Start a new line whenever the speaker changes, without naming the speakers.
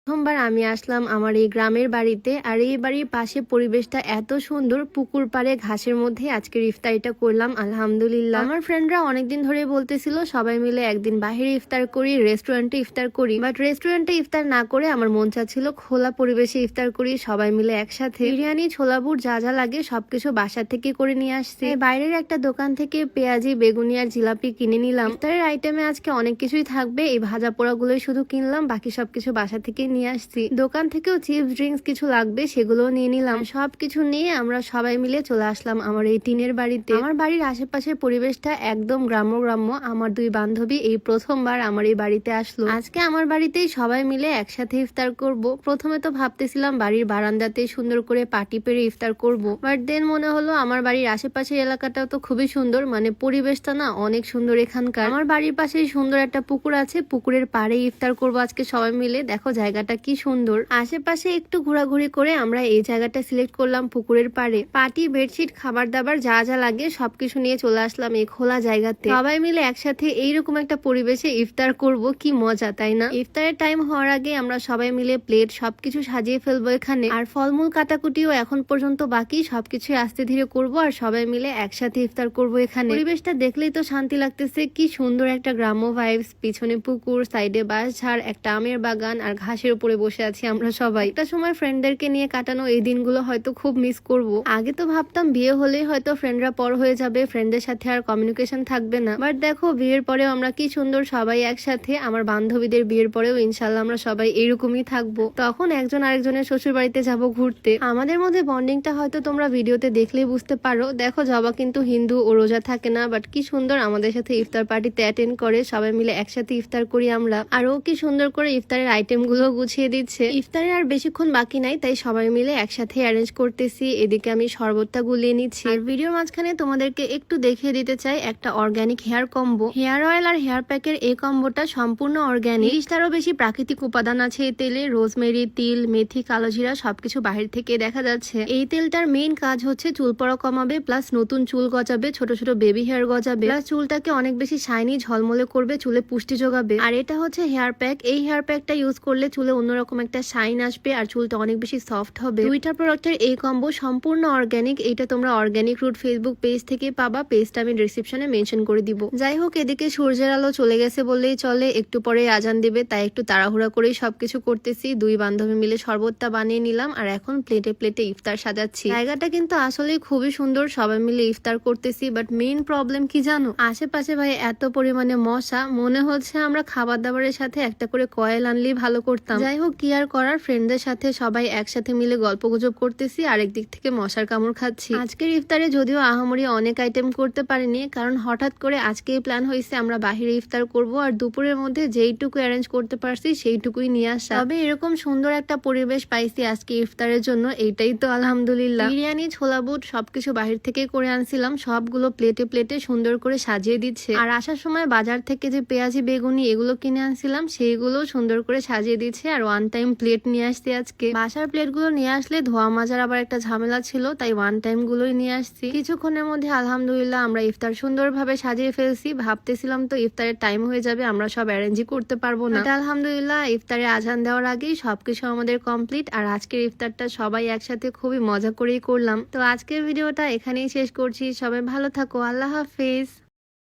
প্রথমবার আমি আসলাম আমার এই গ্রামের বাড়িতে, আর এই বাড়ির পাশে পরিবেশটা এত সুন্দর, পুকুর পাড়ে ঘাসের মধ্যে আজকের ইফতারিটা করলাম আলহামদুলিল্লাহ। আমার ফ্রেন্ডরা অনেকদিন ধরে বলতেছিল সবাই মিলে একদিন বাহিরে ইফতার করি, রেস্টুরেন্টে ইফতার করি, বাট রেস্টুরেন্টে ইফতার না করে আমার মন চাচ্ছিল খোলা পরিবেশে ইফতার করি সবাই মিলে একসাথে। বিরিয়ানি, ছোলা বুট যা যা লাগে সবকিছু বাসা থেকে করে নিয়ে আসছি। বাইরের একটা দোকান থেকে পেঁয়াজি, বেগুনি আর জিলাপি কিনে নিলাম। ইফতারের আইটেমে আজকে অনেক কিছুই থাকবে, এই ভাজা পোড়াগুলোই শুধু কিনলাম, বাকি সবকিছু বাসা থেকে নিয়ে আসছি। দোকান থেকেও চিপস, ড্রিঙ্কস কিছু লাগবে সেগুলোও নিয়ে নিলাম। সবকিছু নিয়ে আমরা সবাই মিলে চলে আসলাম আমার এই টিনের বাড়িতে। আমার বাড়ির আশেপাশের পরিবেশটা একদম গ্রাম্য। আমার দুই বান্ধবী এই প্রথমবার আমার এই বাড়িতে আসলো। আজকে আমার বাড়িতেই সবাই মিলে একসাথে ইফতার করব। প্রথমে তো ভাবতেছিলাম বাড়ির বারান্দাতে সুন্দর করে পাটি পেরে ইফতার করব, বাট দেন মনে হলো আমার বাড়ির আশেপাশের এলাকাটাও তো খুবই সুন্দর, মানে পরিবেশটা না অনেক সুন্দর এখানকার। আমার বাড়ির পাশে সুন্দর একটা পুকুর আছে, পুকুরের পাড়ে ইফতার করব আজকে সবাই মিলে। দেখো জায়গাটা কি সুন্দর। আশেপাশে একটু ঘোরাঘুরি করে আমরা এই জায়গাটা সিলেক্ট করলাম পুকুরের পাড়ে। পাটি, বেডশিট, খাবার দাবার যা যা লাগে সবকিছু নিয়ে চলে আসলাম এই খোলা জায়গাতে। সবাই মিলে একসাথে এইরকম একটা পরিবেশে ইফতার করব, কি মজা তাই না? ইফতারের টাইম হওয়ার আগে আমরা সবাই মিলে প্লেট সবকিছু সাজিয়ে ফেলবো এখানে। আর ফলমূল কাটাকুটিও এখন পর্যন্ত বাকি, সবকিছু আস্তে ধীরে করব আর সবাই মিলে একসাথে ইফতার করব এখানে। পরিবেশটা দেখলেই তো শান্তি লাগতেছে, কি সুন্দর একটা গ্রাম্য ভাইবস। পিছনে পুকুর, সাইডে বাঁশঝাড়, একটা আমের বাগান আর ঘাসের উপরে বসে আছি আমরা সবাই। একটা সময় ফ্রেন্ডদেরকে নিয়ে কাটানো এই দিনগুলো হয়তো খুব মিস করব। আগে তো ভাবতাম বিয়ে হলেই হয়তো ফ্রেন্ডরা পর হয়ে যাবে, ফ্রেন্ডদের সাথে আর কমিউনিকেশন থাকবে না, বাট দেখো বিয়ের পরেও আমরা কি সুন্দর সবাই একসাথে। আমার বান্ধবীদের বিয়ের পরেও ইনশাল্লাহ আমরা সবাই এরকমই থাকবো। তখন একজন আরেকজনের শ্বশুর বাড়িতে যাব ঘুরতে। আমাদের মধ্যে বন্ডিংটা হয়তো তোমরা ভিডিওতে দেখলেই বুঝতে পারো। দেখো জবা কিন্তু হিন্দু ও রোজা থাকে না, বাট কি সুন্দর আমাদের সাথে ইফতার পার্টিতে অ্যাটেন্ড করে, সবাই মিলে একসাথে ইফতার করি আমরা। আর ও কি সুন্দর করে ইফতারের আইটেম গুলো গুছিয়ে দিচ্ছে। ইফতারের আর বেশিক্ষণ বাকি নাই, তাই সবাই মিলে একসাথে অ্যারেঞ্জ করতেছি। এদিকে আমি শরবতটা গুলিয়ে নিচ্ছি। আর ভিডিওর মাঝখানে তোমাদেরকে একটু দেখিয়ে দিতে চাই একটা organic hair combo. Hair oil আর হেয়ার প্যাকের এই কম্বোটা সম্পূর্ণ অর্গানিক। 30টারও বেশি প্রাকৃতিক উপাদান আছে এই তেলে। রোজমেরি, তিল, মেথি, কালোজিরা সবকিছু বাহির থেকে দেখা যাচ্ছে। এই তেলটার মেইন কাজ হচ্ছে চুল পড়া কমাবে, প্লাস নতুন চুল গজাবে, ছোট ছোট বেবি হেয়ার গজাবে, প্লাস চুলটাকে অনেক বেশি শাইনি ঝলমলে করবে, চুলে পুষ্টি যোগাবে। আর এটা হচ্ছে হেয়ার প্যাক। এই হেয়ার প্যাকটা ইউজ করলে চুলে অন্যরকম একটা শাইন আসবে আর চুলটা অনেক বেশি সফট হবে। দুইটা প্রোডাক্টের এই কম্বো সম্পূর্ণ অর্গানিক। এটা তোমরা অর্গানিক রুট ফেসবুক পেজ থেকে পাবা, পেজটা আমি ডিসক্রিপশনে মেনশন করে দিব। যাই হোক, এদিকে সূর্যের আলো চলে গেছে বললেই চলে, একটু পরে আজান দিবে, তাই একটু তাড়াহুড়া করেই সবকিছু করতেছি। দুই বান্ধবী মিলে শরবতটা বানিয়ে নিলাম আর এখন প্লেটে প্লেটে ইফতার সাজাচ্ছি। জায়গাটা কিন্তু আসলে খুবই সুন্দর, সবাই মিলে ইফতার করতেছি, বাট মেইন প্রবলেম কি জানো, আশেপাশে ভাই এত পরিমাণে মশা, মনে হচ্ছে আমরা খাবার দাবারের সাথে একটা করে কয়েল আনলেই ভালো করতাম। যাই হোক, কি আর করার, ফ্রেন্ডদের সাথে সবাই একসাথে মিলে গল্প গুজব করতেছি, আরেক দিক থেকে মশার কামড় খাচ্ছি। আজকের ইফতারে যদিও আহামরি অনেক আইটেম করতে পারিনি, কারণ হঠাৎ করে আজকেই প্ল্যান হয়েছে আমরা বাহিরে ইফতার করব, আর দুপুরের মধ্যে যেইটুকু অ্যারেঞ্জ করতে পারছি সেইটুকুই নিয়ে আসা। তবে এরকম সুন্দর একটা পরিবেশ পাইছি আজকে ইফতারের জন্য, এইটাই তো আলহামদুলিল্লাহ। বিরিয়ানি, ছোলা বুট সবকিছু বাহির থেকে করে আনছিলাম, সবগুলো প্লেটে প্লেটে সুন্দর করে সাজিয়ে দিচ্ছে। আর আসার সময় বাজার থেকে যে পেঁয়াজি, বেগুনি এগুলো কিনে আনছিলাম সেইগুলো সুন্দর করে সাজিয়ে দিচ্ছে। আর ওয়ান টাইম প্লেট নিয়ে আসছি আজকে। বাসার প্লেটগুলো নিয়ে আসলে ধোয়া মাজার আবার একটা ঝামেলা ছিল, তাই ওয়ান টাইম গুলোই নিয়ে আসছি। কিছুক্ষণের মধ্যে আলহামদুলিল্লাহ আমরা ইফতার সুন্দরভাবে সাজিয়ে ফেলছি। ভাবতেছিলাম তো ইফতারের টাইম হয়ে যাবে, আমরা সব অ্যারেঞ্জই করতে পারবো না। আলহামদুলিল্লাহ ইফতারে আজান দেওয়ার আগেই সবকিছু আমাদের কমপ্লিট। আর আজকের ইফতারটা সবাই একসাথে খুবই মজা করেই করলাম। তো আজকের ভিডিওটা এখানেই শেষ করছি। সবাই ভালো থাকো, আল্লাহ হাফেজ।